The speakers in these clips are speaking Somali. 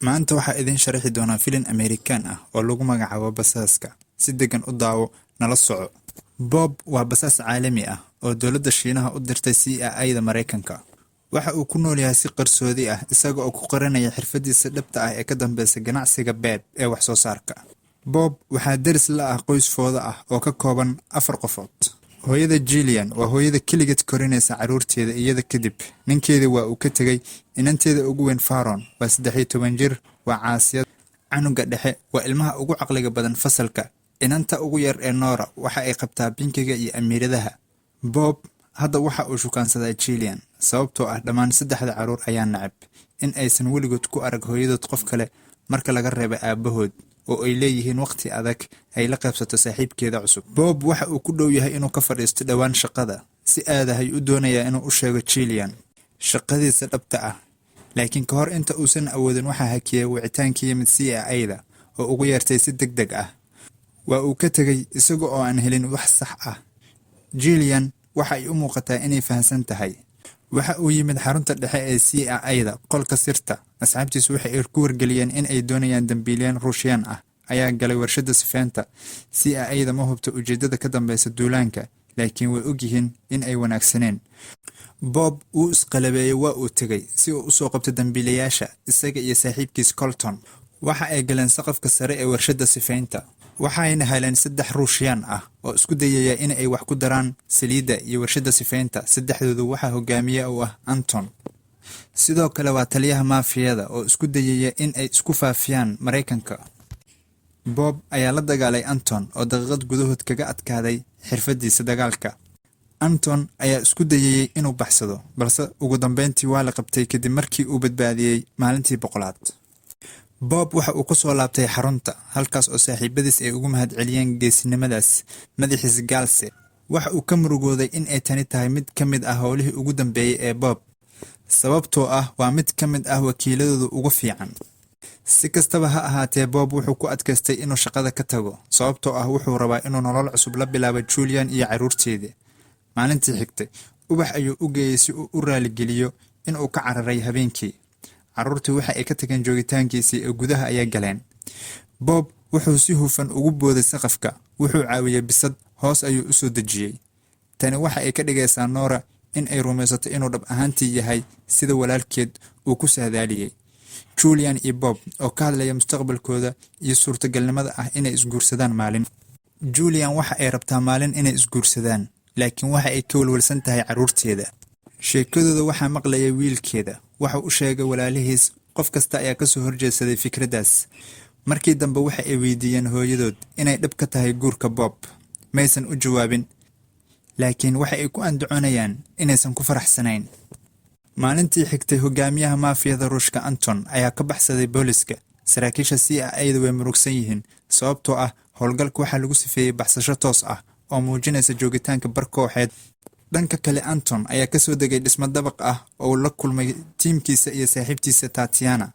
Maanta waxaa idin sharaxi doonaa filim Amerikaan ah oo lagu magacaabo Basaaska. Si degan u daawo, nala soco. Bob waa basaas caalami ah oo dowladda Shiinaha u dirtay CIA-da Mareykanka. Waxa uu ku nool yahay si qarsoodi ah isaga oo ku qaranaya xirfadiisa dhabta ah ee ka dambeysa ganacsiga beed ee wax soo saarka. Bob waxaa deris la ah qoys fooda ah oo ka kooban 4 qofood. Hooyada Jillian waa hooyada keligeed korinaysa caruurteeda iyada kadib. Ninkeeda waa uu ka tagay. Inanteeda ugu weyn Faron waa 13 jir, waa caasiyad. Canuga dhexe waa ilmaha ugu caqliga badan fasalka. Inanta ugu yar ee Nora waxa ay qabtaa binkiga iyo amiiradaha. Bob hadda waxa uu shukaansaday Jillian sababtoo ah dhammaan 3 caruur ayaa nacab in aysan weligood ku arag hooyadood qof kale marka laga reebo aabahood oo ay leeyihiin waqti adag ay la qaybsato saaxiibkeeda cusub. Bob waxa uu ku dhow yahay inuu ka fadhiisto dhawaan shaqada si aadahay u doonaya inuu u sheego Jillian shaqadiisa dhabta ah, laakiin ka hor inta uusan awoodin waxa hakiyay wicitaankii yimid CIA-da oo ugu yeertay si degdeg ah. Waa uu ka tagay isaga oo aan helin wax sax ah. Jillian waxa ay u muuqataa inay fahansan tahay. Waxa uu yimid xarunta dhexe ee CIA-da qolka sirta. Asxaabtiisu waxa ay ku wargeliyeen in ay doonayaan dambiilayaal Ruushiyaan ah ayaa galay warshada sifaanta. CIA-da ma hubto ujeedada ka dambeysa duulaanka, laakiin way ogyihiin in ay wanaagsaneen. Bob uu isqalabeeyay waa uu tagay si uu u soo qabto dambiilayaasha isaga iyo saaxiibkiis Colton. Waxa ay galeen saqafka sare ee warshada sifaanta. Waxayna heleen 3 Ruushiyaan ah oo isku dayaya in ay wax ku daraan saliidda iyo warshada sifaanta. 3doodu waxa hogaamiye u ah Anton. Sidoo kale waa taliyaha maafiyada oo isku dayaya in ay isku faafiyaan Mareykanka. Bob ayaa la dagaalay Anton oo daqiiqad gudahood kaga adkaaday xirfadiisa dagaalka. Anton ayaa isku dayay inuu baxsado, balse ugu dambeyntii waa la qabtay kadib markii uu badbaadiyay maalintii 100aad. Bob waxa uu ku soo laabtay xarunta halkaas oo saaxiibadiis ay ugu mahadceliyeen geesinimadaas. Madaxiisa Gaalse waxa uu ka murugooday in ay tani tahay mid ka mid ah howlihii ugu dambeeyay ee Bob, sababtoo ah waa mid ka mid ah wakiiladooda ugu fiican. Si kastaba ha ahaatee, Bob wuxuu ku adkaystay inuu shaqada ka tago sababtoo ah wuxuu rabaa inuu nolol cusub la bilaabo Julian iyo caruurteeda. Maalintii xigtay, ubax ayuu u geeyay si uu u raaligeliyo in uu ka cararay habeenkii. Caruurtu waxa ay ka tageen joogitaankiisii ee gudaha ayaa galeen. Bob wuxuu si hufan ugu booday saqafka, wuxuu caawiyay bisad, hoos ayuu u soo dejiyay. Tani waxa ay ka dhigaysaa Nora in ay rumaysato inuu dhab ahaantii yahay sida walaalkeed uu ku saadaaliyay. Julian iyo Bob oo ka hadlaya mustaqbalkooda iyo suurtagalnimada ah inay isguursadaan maalin. Julian waxa ay rabtaa maalin inay isguursadaan, laakiin waxa ay ka walwalsan tahay caruurteeda. Sheekadooda waxaa maqlayay wiilkeeda. Waxa uu sheegay walaalihiis qof kasta ayaa ka soo horjeedsaday fikradaas. Markii dambe waxa ay weydiiyeen hooyadood inay dhab ka tahay guurka Bob. Maysan u jawaabin, laakiin waxa ay ku andacoonayaan inaysan ku faraxsanayn. Maalintii xigtay, hogaamiyaha maafiyada Ruushka Anton ayaa ka baxsaday booliska. Saraakiisha CIA-da way murugsan yihiin sababtoo ah howlgalka waxaa lagu sifeeyay baxsasho toos ah oo muujinaysa joogitaanka bar kooxeed. Dhanka kale, Anton ayaa ka soo degay dhismo dabaq ah oo la kulmay tiimkiisa iyo saaxiibtiisa Tatiana.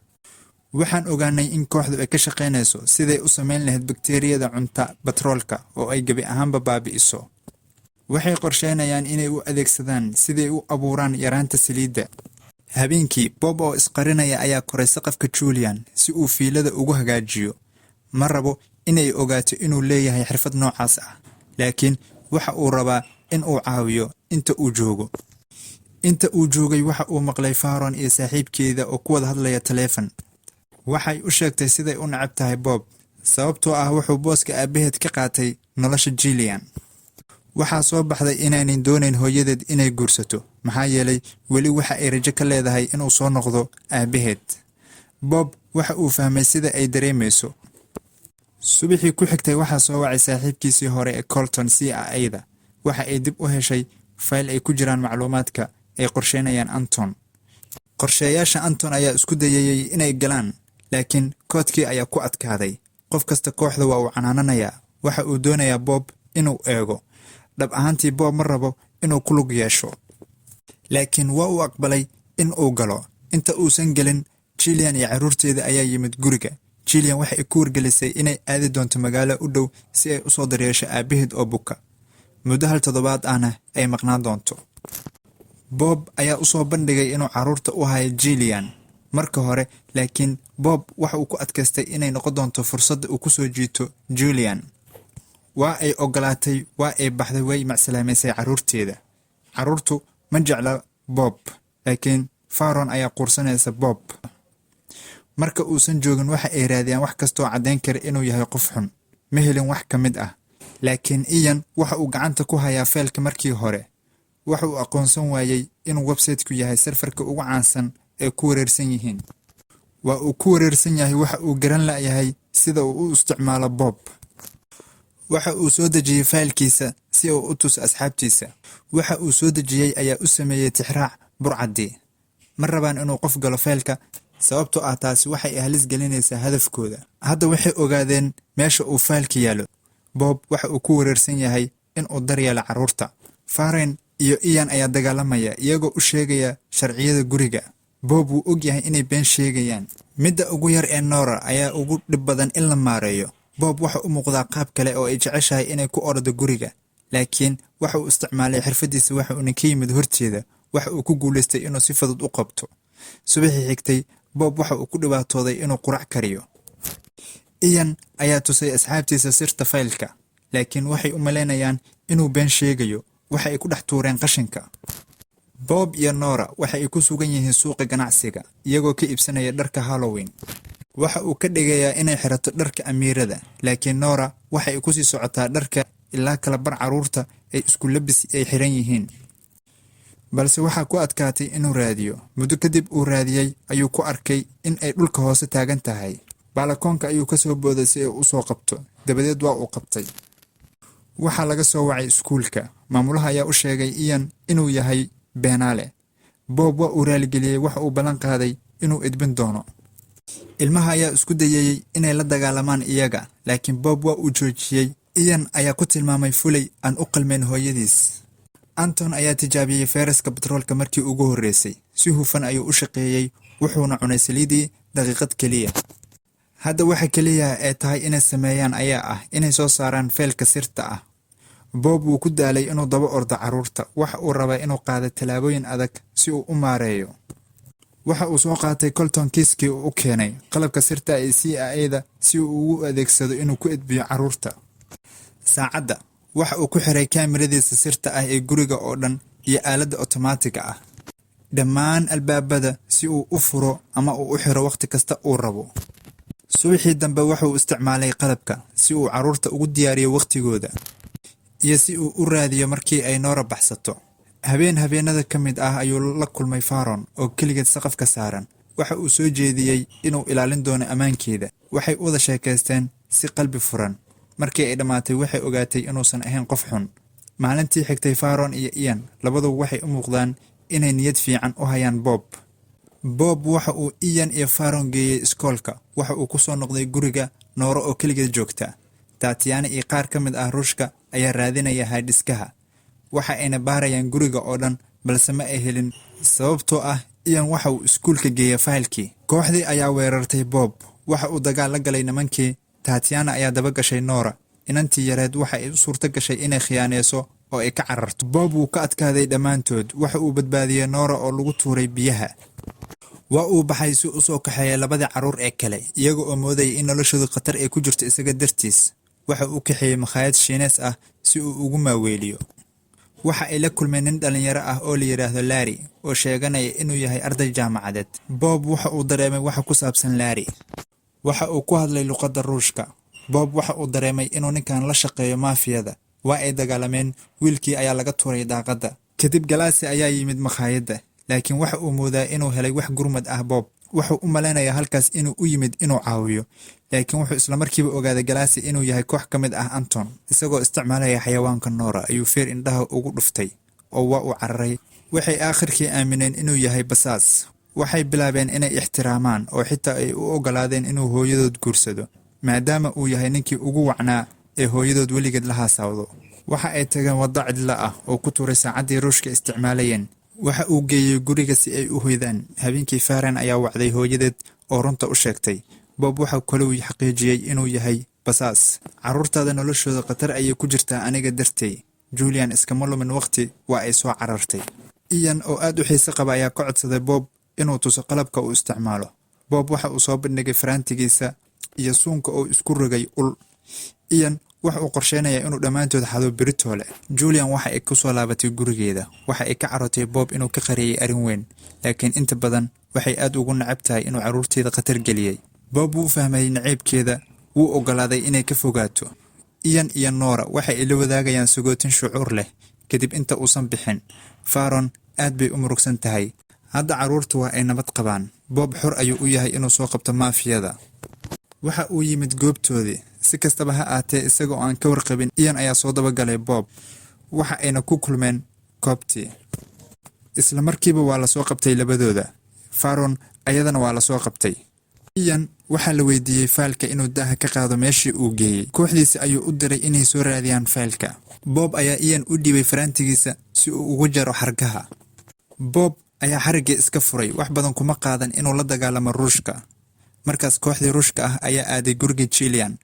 Waxaan ogaanay in kooxdu ay ka shaqeynayso siday u sameyn lahayd bakteeriyada cunta batroolka oo ay gabi ahaanba baabi'iso. Waxay qorsheynayaan inay u adeegsadaan siday u abuuraan yaraanta saliidda. Habeenkii, Bob oo isqarinaya ayaa koray saqafka Julian si uu fiilada ugu hagaajiyo. Ma rabo inay ogaato inuu leeyahay xirfad noocaas ah, laakiin waxa uu rabaa in uu caawiyo inta uu joogo. Inta uu joogay waxa uu maqlay Faron iyo saaxiibkeeda oo ku wada hadlaya taleefan. Waxay u sheegtay siday u nacab tahay Bob sababtoo ah wuxuu booska aabaheed ka qaatay nolosha Jillian. Waxaa soo baxday inaanay doonayn hooyadeed inay guursato maxaa yeelay weli waxa ay rajo ka leedahay inuu soo noqdo aabaheed. Bob waxa uu fahmay sida ay dareemayso. Subaxii ku xigtay waxaa soo wacay saaxiibkiisii hore ee Colton CIA-da. Waxa ay dib u heshay fayl ay ku jiraan macluumaadka ay qorsheynayaan Anton. Qorshayaasha Anton ayaa isku dayay inay galaan, laakiin koodkii ayaa ku adkaaday. Qof kasta kooxda waa uu canaananayaa. Waxa uu doonayaa Bob inuu eego. Dhab ahaantii Bob ma rabo inuu ku lug yeesho, laakiin waa uu aqbalay in uu galo. Inta uusan gelin, Jillian iyo caruurteeda ayaa yimid guriga. Jillian waxa ay ku wargelisay inay aadi doonto magaalo u dhow si ay u soo daryeesho aabaheed oo buka. Muddo 1 toddobaad ahna ay maqnaan doonto. Bob ayaa u soo bandhigay inuu caruurta u hayo Jillian. marka hore, laakiin Bob waxa uu ku adkaystay inay noqon doonto fursad uu ku soo jiito Julian. Waa ay ogolaatay, waa ay baxday, way macsalaameysay carruurteeda. Carruurtu ma jecla Bob, laakiin Faaron ayaa quursanaysa Bob. Marka uusan joogin waxa ay raadiyaan wax kasta oo caddayn kara inuu yahay qof xun. Ma helin wax ka mid ah. Laakiin Ian waxa uu gacanta ku hayaa faylka markii hore. Waxa uu aqoonsan waayay inuu website-ku yahay serfarka ugu caansan ee ku wareersan yihiin. Waa uu ku wareersan yahay waxa uu garan la'yahay sida uu u isticmaalo Bob. Waxa uu soo dejiyay faylkiisa si uu u tuso asxaabtiisa. Waxa uu soo dejiyay ayaa u sameeyay tixraac burcadii. Ma rabaan inuu qof galo faylka sababtoo ah taasi waxay halis gelinaysaa hadafkooda. Hadda waxay ogaadeen meesha uu faylka yaalo. Bob waxa uu ku wareersan yahay in uu daryeelo carruurta. Faren iyo Ian ayaa dagaalamaya iyagoo u sheegaya sharciyada guriga. Bob wuu og yahay inay been sheegayaan. Midda ugu yar ee Nora ayaa ugu dhib badan in la maareeyo. Bob waxa uu muuqdaa qaab kale oo ay jeceshahay inay ku ordo guriga, laakiin waxa uu isticmaalay xirfadiisa waxa uu ka yimid horteeda. Waxa uu ku guuleystay inuu si fudud u qabto. Subaxii xigtay, Bob waxa uu ku dhibaatooday inuu qurac kariyo. Ian ayaa tusay asxaabtiisa sirta faylka, laakiin waxay u maleynayaan inuu been sheegayo. Waxa ay ku dhex tuureen qashinka. Bob iyo Nora waxa ay ku sugan yihiin suuqa ganacsiga iyagoo ka iibsanaya dharka Halloween. Waxa uu ka dhigayaa inay xirato dharka amiirada, laakiin Nora waxa ay ku sii socotaa dharka ilaa kala bar carruurta ay isku labis ay xiran yihiin. Balse waxa ku adkaatay inuu raadiyo. Muddo kadib uu raadiyay ayuu ku arkay in ay dhulka hoose taagan tahay. Baalakoonka ayuu ka soo booday si uu u soo qabto. Dabadeed waa uu qabtay. Waxa laga soo wacay iskuulka. Maamulaha ayaa u sheegay Ian inuu yahay beenaale. Bob waa uu raaligeliyay waxa uu ballan qaaday inuu edbin doono. Ilmaha ayaa isku dayay inay la dagaalamaan iyaga, laakiin Bob waa uu joojiyay. Ian ayaa ku tilmaamay fulay aan u qalmeyn hooyadiis. Anton ayaa tijaabiyay fayraska batroolka markii ugu horreysay. Si hufan ayuu u shaqeeyay, wuxuuna cunay saliidii daqiiqad keliya. Hadda waxa kaliya ee tahay inay sameeyaan ayaa ah inay soo saaraan faylka sirta ah. Bob wuu ku daalay inuu daba ordo carruurta. Waxa uu rabaa inuu qaado talaabooyin adag si uu u maareeyo. Waxa uu soo qaatay Colton kiiskii uu u keenay qalabka sirta ee CIA-da si uu ugu adeegsado inuu ku edbiyo carruurta. Saacadda waxa uu ku xiray kaamiradiisa sirta ah ee guriga oo dhan iyo aaladda otomaatiga ah. Dhammaan albaabada si uu u furo ama uu u xiro waqti kasta uu rabo. Subaxii dambe waxa uu isticmaalay qalabka si uu carruurta ugu diyaariyo waqtigooda iyo si uu u raadiyo markii ay Nora baxsato. Habeenada ka mid ah ayuu la kulmay Faaron oo keligeed saqafka saaran. Waxa uu soo jeediyay inuu ilaalin doono ammaankeeda. Waxay u wada sheekaysteen si qalbi furan. Markii ay dhamaatay waxay ogaatay inuusan ahayn qof xun. Maalintii xigtay Faaron iyo Ian labaduba waxay u muuqdaan inay niyad fiican u hayaan Bob. Bob waxa uu Ian iyo Faaron geeyay iskoolka. Waxa uu ku soo noqday guriga Nora oo keligeed joogta. Tatiana iyo qaar ka mid ah ruushka ayaa raadinaya hard-diskaha. Waxa ayna baarayaan guriga oo dhan balse ma ay helin sababtoo ah Ian waxa uu iskuulka geeyay faylkii. Kooxdii ayaa weerartay Bob. Waxa uu dagaal la galay nimankii. Tatiana ayaa daba gashay Nora. Inantii yareed waxa ay u suurto gashay inay khiyaaneyso oo ay ka cararto. Bob wuu ka adkaaday dhammaantood. Waxa uu badbaadiyay Nora oo lagu tuuray biyaha. Waa uu baxay si uu soo kaxeeyay labadii carruur ee kale iyaga oo moodayay in noloshoodu khatar ay ku jirto isaga dartiis. Waxa uu kaxeeyay makhaayad Shiinees ah si uu ugu maaweeliyo. Waxa ay la kulmeen nin dhalinyaro ah oo la yiraahdo Larry oo sheeganaya inuu yahay arday jaamacadeed. Bob waxa uu dareemay waxa ku saabsan Larry. Waxa uu ku hadlay luqadda Ruushka. Bob waxa uu dareemay inuu ninkan la shaqeeyo maafiyada. Waa ay dagaalameen, wiilkii ayaa laga tuuray daaqadda. Kadib Galaasi ayaa yimid makhaayadda, laakiin waxa uu moodaa inuu helay wax gurmad ah Bob. Wuxuu u maleynayaa halkaas inuu u yimid inuu caawiyo, laakiin wuxuu isla markiiba ogaaday Galaasi inuu yahay koox ka mid ah Anton. Isagoo isticmaalaya xayawaanka Nora ayuu feer indhaha ugu dhuftay oo waa uu cararay. Waxay aakhirkii aamineen inuu yahay basaas. Waxay bilaabeen inay ixtiraamaan oo xitaa ay u ogolaadeen inuu hooyadood guursado, maadaama uu yahay ninkii ugu wacnaa ee hooyadood weligeed la haasawdo. Waxa ay tageen waddo cidla ah oo ku tuuray saacaddii Ruushka isticmaalayeen. Waxa uu geeyay guriga si ay u hoydaan. Habeenkii Faren ayaa wacday hooyadeed oo runta u sheegtay. Bob waxa kale uu xaqiijiyay inuu yahay basaas. Carruurtaada noloshooda khatar ayay ku jirtaa aniga dartay. Julian iskama lumin waqti waa ay soo carartay. Ian oo aad u xiiso qaba ayaa ka codsaday Bob inuu tuso qalabka uu isticmaalo. Bob waxa uu soo bandhigay faraantigiisa iyo suunka oo isku rogay ul. Ian waxa uu qorsheynayaa inuu dhammaantood xado Britole. Julian waxa ay ku soo laabatay gurigeeda. Waxa ay ka carotay Bob inuu ka qariyay arrin weyn, laakiin inta badan waxay aad ugu nacab tahay inuu caruurteeda khatar geliyay. Bob wuu fahmay naciibkeeda, wuu ogolaaday inay ka fogaato. Ian iyo Nora waxa ay la wadaagayaan sagootin shucuur leh kadib inta uusan bixin. Faron aad bay u murugsan tahay. Hadda caruurtu waa ay nabad qabaan. Bob xor ayuu u yahay inuu soo qabto maafiyada. Waxa uu yimid goobtoodii. Si kastaba ha aatee isagoo aan ka warqabin, Ian ayaa soo dabagalay Bob. Waxa ayna ku kulmeen koobtii. Isla markiiba waa la soo qabtay labadooda. Faron ayadana waa la soo qabtay. Ian waxa la weydiiyay faylka inuu daaha ka qaado meeshii uu geeyay. Kooxdiisa ayuu u diray inay soo raadiyaan faylka. Bob ayaa Ian u dhiibay faraantigiisa si uu ugu jaro xargaha. Bob ayaa xarigii iska furay. Wax badan kuma qaadan inuu la dagaalamo Ruushka. Markaas kooxdii Ruushka ah ayaa aaday guriga Julian.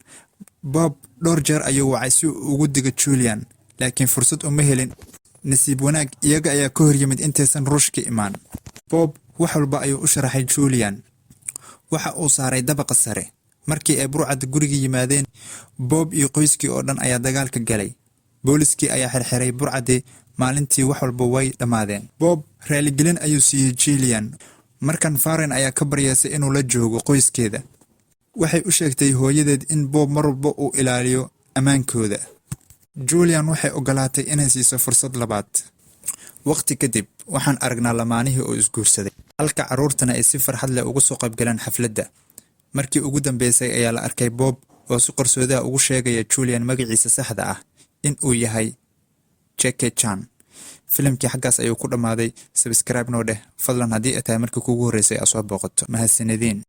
Bob dhowr jeer ayuu wacay si uu ugu digo Julian, laakiin fursad uma helin. Nasiib wanaag iyaga ayaa ka hor yimid intaysan Ruushka imaan. Bob wax walba ayuu u sharaxay Julian. Waxa uu saaray dabaqa sare. Markii ay burcad guriga yimaadeen, Bob iyo qoyskii oo dhan ayaa dagaalka galay. Booliskii ayaa xirxiray burcadii. Maalintii wax walba way dhamaadeen. Bob raaligelin ayuu siiyay Julian. Markan Faron ayaa ka baryeesay inuu la joogo qoyskeeda. Waxay u sheegtay hooyadeed in Bob mar walba uu ilaaliyo ammaankooda. Julian waxay ogolaatay inay siiso fursad labaad. Waqti kadib waxaan aragnaa lamaanihii oo isguursaday. Halka caruurtana ay si farxad leh ugu soo qaybgaleen xafladda. Markii ugu dambeysay ayaa la arkay Bob oo si qarsooda ugu sheegaya Julian magaciisa saxda ah in uu yahay Jackie Chan. Filimkii xaggaas ayuu ku dhamaaday. Subscribe noo dheh fadlan haddii ay tahay markii kugu horeysay aad soo booqato. Mahadsanidin.